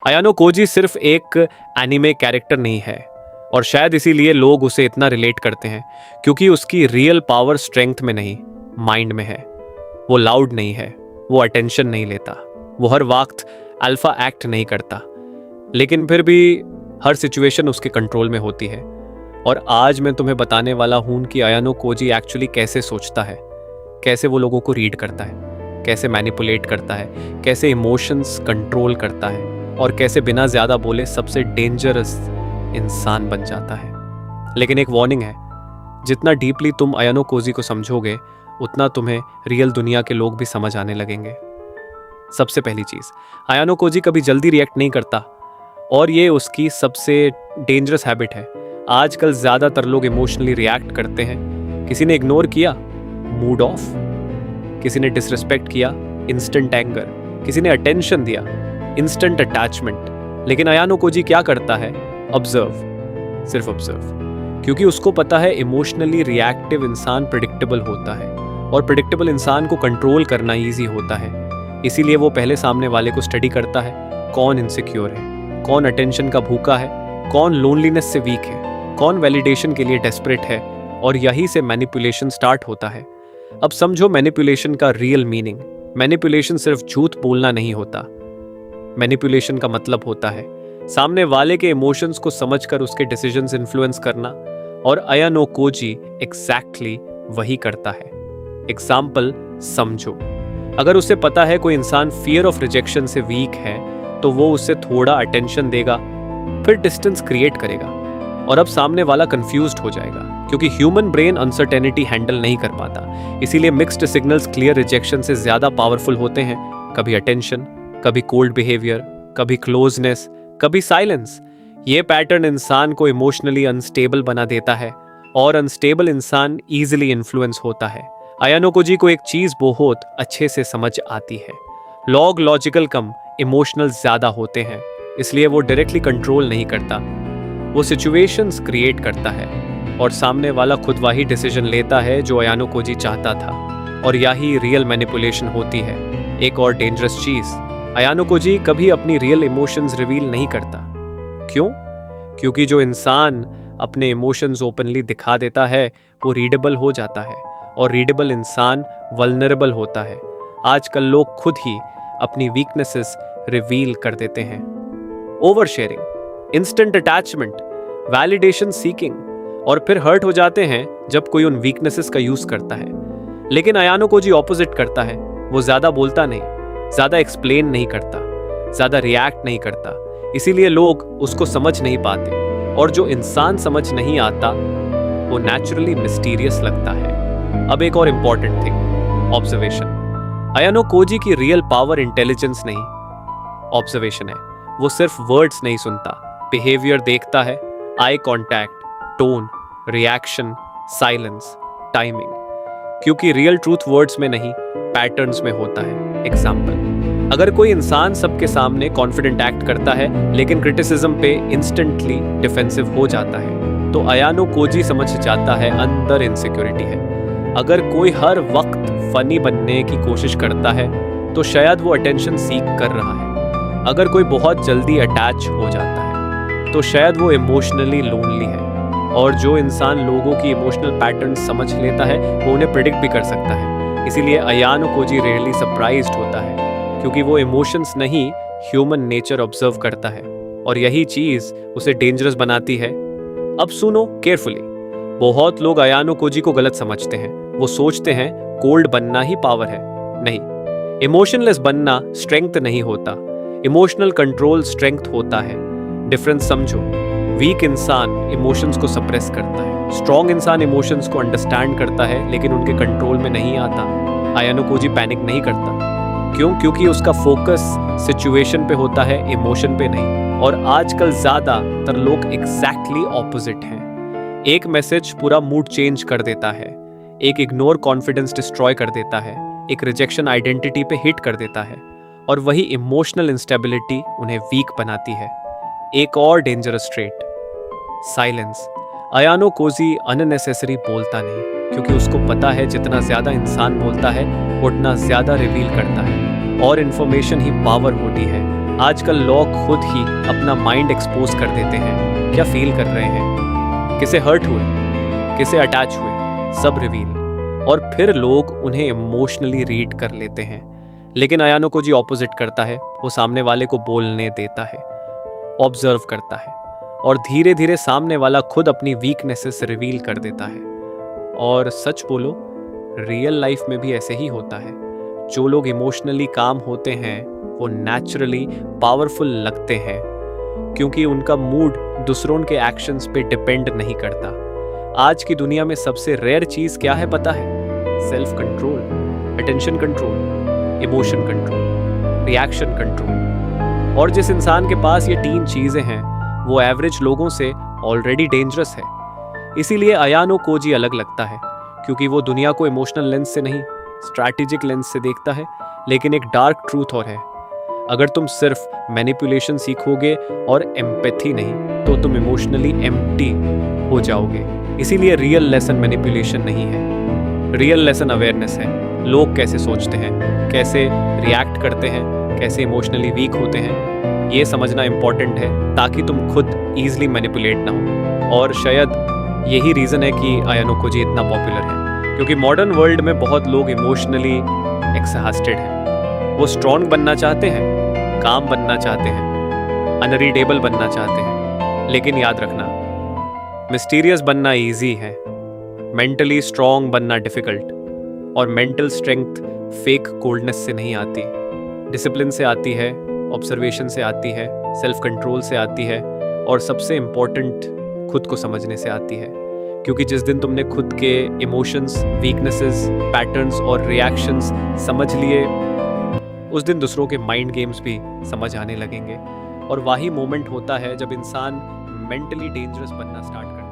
अयानो Cozi सिर्फ एक anime character नहीं है, और शायद इसीलिए लोग उसे इतना रिलेट करते हैं, क्योंकि उसकी रियल पावर स्ट्रेंथ में नहीं, माइंड में है। वो लाउड नहीं है, वो अटेंशन नहीं लेता, वो हर वक्त अल्फा एक्ट नहीं करता, लेकिन फिर भी हर सिचुएशन उसके कंट्रोल में होती है। और आज मैं तुम्हें बताने वाला हूं कि अयानो कोजी एक्चुअली कैसे सोचता है, कैसे वो लोगों को रीड करता है, कैसे मैनिपुलेट करता है, कैसे इमोशंस कंट्रोल करता है, और कैसे बिना ज्यादा बोले सबसे डेंजरस इंसान बन जाता है। लेकिन एक वार्निंग है, जितना डीपली तुम अयानो कोजी को समझोगे उतना तुम्हें रियल दुनिया के लोग भी समझ आने लगेंगे। सबसे पहली चीज, अयानो कोजी कभी जल्दी रिएक्ट नहीं करता, और ये उसकी सबसे डेंजरस हैबिट है। आजकल ज्यादातर लोग इमोशनली रिएक्ट करते हैं। किसी ने इग्नोर किया, मूड ऑफ। किसी ने डिसरिस्पेक्ट किया, इंस्टेंट एंगर। किसी ने अटेंशन दिया, इंस्टेंट अटैचमेंट। लेकिन अयानो कोजी क्या करता है? ऑब्जर्व, सिर्फ ऑब्जर्व। क्योंकि उसको पता है इमोशनली रिएक्टिव इंसान प्रेडिक्टेबल होता है, और प्रेडिक्टेबल इंसान को कंट्रोल करना ईजी होता है। इसीलिए वो पहले सामने वाले को स्टडी करता है। कौन इनसिक्योर है, कौन अटेंशन का भूखा है, कौन लोनलीनेस से वीक है, कौन वैलिडेशन के लिए डेस्परेट है, और यहीं से मैनिपुलेशन स्टार्ट होता है। अब समझो मैनिपुलेशन का रियल मीनिंग। मैनिपुलेशन सिर्फ झूठ बोलना नहीं होता। मैनिपुलेशन का मतलब होता है सामने वाले के इमोशंस को समझकर उसके डिसीजंस इन्फ्लुएंस करना, और अयानो कोजी एग्जैक्टली वही करता है। एग्जाम्पल समझो, अगर उसे पता है कोई इंसान फियर ऑफ रिजेक्शन से वीक है, तो वो उससे थोड़ा अटेंशन देगा, फिर डिस्टेंस क्रिएट करेगा, और अब सामने वाला कंफ्यूज्ड हो जाएगा, क्योंकि ह्यूमन ब्रेन अनसर्टेनिटी हैंडल नहीं कर पाता। इसीलिए मिक्स्ड सिग्नल्स क्लियर रिजेक्शन से ज्यादा पावरफुल होते हैं। कभी अटेंशन, कभी कोल्ड बिहेवियर, कभी क्लोजनेस, कभी साइलेंस। ये पैटर्न इंसान को इमोशनली अनस्टेबल बना देता है, और अनस्टेबल इंसान इजीली इन्फ्लुएंस होता है। अयानो कोजी को एक चीज बहुत अच्छे से समझ आती है, लोग लॉजिकल कम, इमोशनल ज्यादा होते हैं। इसलिए वो डायरेक्टली कंट्रोल नहीं करता, वो सिचुएशंस क्रिएट करता है, और सामने वाला खुद वही डिसीजन लेता है जो अयानो कोजी चाहता था। और यही रियल मैनिपुलेशन होती है। एक और डेंजरस चीज, अयानो कोजी कभी अपनी रियल इमोशंस रिवील नहीं करता। क्यों? क्योंकि जो इंसान अपने इमोशंस ओपनली दिखा देता है वो रीडेबल हो जाता है, और रीडेबल इंसान वल्नरेबल होता है। आजकल लोग खुद ही अपनी वीकनेसेस रिवील कर देते हैं। Over sharing, instant attachment, validation seeking, और फिर हर्ट हो जाते हैं जब कोई उन वीकनेसेस का यूज करता है। लेकिन अयानो कोजी ऑपोजिट करता है। वो ज्यादा बोलता नहीं, ज्यादा एक्सप्लेन नहीं करता, ज्यादा रिएक्ट नहीं करता। इसीलिए लोग उसको समझ नहीं पाते, और जो इंसान समझ नहीं आता वो नेचुरली मिस्टीरियस लगता है। अब एक और important thing, observation. Ayano Koji की रियल पावर इंटेलिजेंस नहीं, ऑब्जर्वेशन है। वो सिर्फ वर्ड्स नहीं सुनता, बिहेवियर देखता है, eye contact, tone, reaction, silence, timing. क्योंकि रियल ट्रूथ वर्ड्स में नहीं, पैटर्न्स में होता है। एग्जाम्पल, अगर कोई इंसान सबके सामने कॉन्फिडेंट एक्ट करता है लेकिन क्रिटिसिज्म पे इंस्टेंटली डिफेंसिव हो जाता है, तो अयानो कोजी समझ जाता है अंदर इनसिक्योरिटी है। अगर कोई हर वक्त फनी बनने की कोशिश करता है तो शायद वो अटेंशन सीक कर रहा है। अगर कोई बहुत जल्दी अटैच हो जाता है तो शायद वो इमोशनली लोनली है। और जो इंसान लोगों की इमोशनल पैटर्न समझ लेता है वो उन्हें प्रेडिक्ट भी कर सकता है। इसीलिए अयानो कोजी रेयरली सरप्राइज्ड होता है, क्योंकि वो इमोशंस नहीं, ह्यूमन नेचर ऑब्जर्व करता है, और यही चीज उसे डेंजरस बनाती है। अब सुनो केयरफुली, बहुत लोग अयानो कोजी को गलत समझते हैं। वो सोचते हैं कोल्ड बनना ही पावर है। नहीं, इमोशनलेस बनना स्ट्रेंथ नहीं होता, इमोशनल कंट्रोल स्ट्रेंथ होता है। डिफरेंस समझो, वीक इंसान इमोशंस को सप्रेस करता है, स्ट्रॉन्ग इंसान इमोशंस को अंडरस्टैंड करता है लेकिन उनके कंट्रोल में नहीं आता। अयानो कोजी पैनिक नहीं करता। क्यों? क्योंकि उसका फोकस सिचुएशन पे होता है, इमोशन पे नहीं। और आजकल ज्यादातर लोग एग्जैक्टली ऑपोजिट हैं। एक मैसेज पूरा मूड चेंज कर देता है, एक इग्नोर कॉन्फिडेंस डिस्ट्रॉय कर देता है, एक रिजेक्शन आइडेंटिटी पे हिट कर देता है, और वही इमोशनल इंस्टेबिलिटी उन्हें वीक बनाती है। एक और dangerous trait, silence. Ayano Koji unnecessary बोलता नहीं, क्योंकि उसको पता है जितना ज्यादा इंसान बोलता है उतना ज्यादा रिवील करता है, और इन्फॉर्मेशन ही पावर होती है। आजकल लोग खुद ही अपना माइंड एक्सपोज कर देते हैं, क्या फील कर रहे हैं, किसे हर्ट हुए, किसे अटैच हुए, सब रिवील। और फिर लोग उन्हें इमोशनली रीड कर लेते हैं। लेकिन अयानो कोजी ऑपोजिट करता है। वो सामने वाले को बोलने देता है, ऑब्जर्व करता है, और धीरे धीरे सामने वाला खुद अपनी वीकनेसेस रिवील कर देता है। और सच बोलो, रियल लाइफ में भी ऐसे ही होता है। जो लोग इमोशनली काम होते हैं वो नेचुरली पावरफुल लगते हैं, क्योंकि उनका मूड दूसरों के एक्शंस पे डिपेंड नहीं करता। आज की दुनिया में सबसे रेयर चीज क्या है पता है? Self control, attention control, emotion control, reaction control. और जिस इंसान के पास ये 3 चीजें हैं वो एवरेज लोगों से ऑलरेडी डेंजरस है। इसीलिए अयानो कोजी अलग लगता है, क्योंकि वो दुनिया को इमोशनल लेंस से नहीं, स्ट्रैटेजिक लेंस से देखता है। लेकिन एक डार्क ट्रूथ और है, अगर तुम सिर्फ मैनिपुलेशन सीखोगे और एम्पैथी नहीं, तो तुम इमोशनली एम्प्टी हो जाओगे। इसीलिए रियल लेसन मैनिपुलेशन नहीं है, रियल लेसन अवेयरनेस है। लोग कैसे सोचते हैं, कैसे रिएक्ट करते हैं, कैसे इमोशनली वीक होते हैं, ये समझना इंपॉर्टेंट है, ताकि तुम खुद ईजिली मैनिपुलेट ना हो। और शायद यही रीज़न है कि अयानो कोजी इतना पॉपुलर है, क्योंकि मॉडर्न वर्ल्ड में बहुत लोग इमोशनली एक्सहास्टेड हैं। वो स्ट्रॉन्ग बनना चाहते हैं, काम बनना चाहते हैं, अनरीडेबल बनना चाहते हैं। लेकिन याद रखना, मिस्टीरियस बनना इजी है, मेंटली स्ट्रॉन्ग बनना डिफिकल्ट। और मेंटल स्ट्रेंथ फेक कोल्डनेस से नहीं आती, डिसिप्लिन से आती है, ऑब्जर्वेशन से आती है, सेल्फ कंट्रोल से आती है, और सबसे इम्पोर्टेंट खुद को समझने से आती है। क्योंकि जिस दिन तुमने खुद के इमोशंस, वीकनेसेस, पैटर्न्स और रिएक्शंस समझ लिए, उस दिन दूसरों के माइंड गेम्स भी समझ आने लगेंगे। और वही मोमेंट होता है जब इंसान मेंटली डेंजरस बनना स्टार्ट करता है।